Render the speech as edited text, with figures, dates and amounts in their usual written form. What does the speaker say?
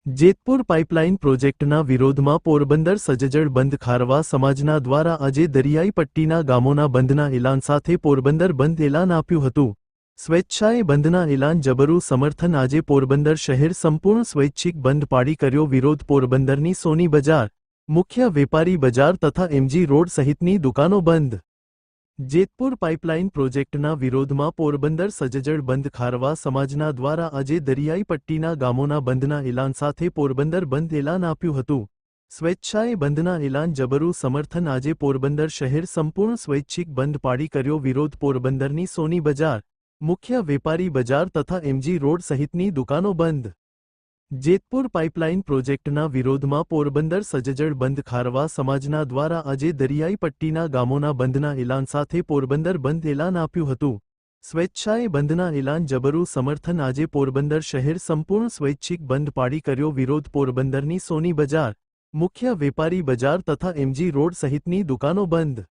Jetpur pipeline પ્રોજેક્ટના વિરોધમાં પોરબંદર સજ્જડ બંધ ખારવા સમાજના દ્વારા આજે દરિયાઈ પટ્ટીના ગામોના બંધના એલાન સાથે પોરબંદર બંધ એલાન આપ્યું હતું। સ્વેચ્છાએ બંધના એલાન જબરું સમર્થન આજે પોરબંદર શહેર સંપૂર્ણ સ્વૈચ્છિક બંધ પાડી કર્યો વિરોધ પોરબંદરની સોની બજાર, મુખ્ય વેપારી બજાર તથા એમજી રોડ સહિતની દુકાનો બંધ। જેતપુર પાઇપલાઇન પ્રોજેક્ટના વિરોધમાં પોરબંદર સજ્જડ બંધ ખારવા સમાજના દ્વારા આજે દરિયાઈ પટ્ટીના ગામોના બંધના એલાન સાથે પોરબંદર બંધ એલાન આપ્યું હતું। સ્વેચ્છાએ બંધના એલાન જબરું સમર્થન આજે પોરબંદર શહેર સંપૂર્ણ સ્વૈચ્છિક બંધ પાડી કર્યો વિરોધ પોરબંદરની સોની બજાર, મુખ્ય વેપારી બજાર તથા એમજી રોડ સહિતની દુકાનો બંધ। જેતપુર પાઇપલાઇન પ્રોજેક્ટના વિરોધમાં પોરબંદર સજ્જડ બંધ ખારવા સમાજના દ્વારા આજે દરિયાઈ પટ્ટીના ગામોના બંધના એલાન સાથે પોરબંદર બંધ એલાન આપ્યું હતું। સ્વેચ્છાએ બંધના એલાન જબરું સમર્થન આજે પોરબંદર શહેર સંપૂર્ણ સ્વૈચ્છિક બંધ પાડી કર્યો વિરોધ પોરબંદરની સોની બજાર, મુખ્ય વેપારી બજાર તથા એમજી રોડ સહિતની દુકાનો બંધ।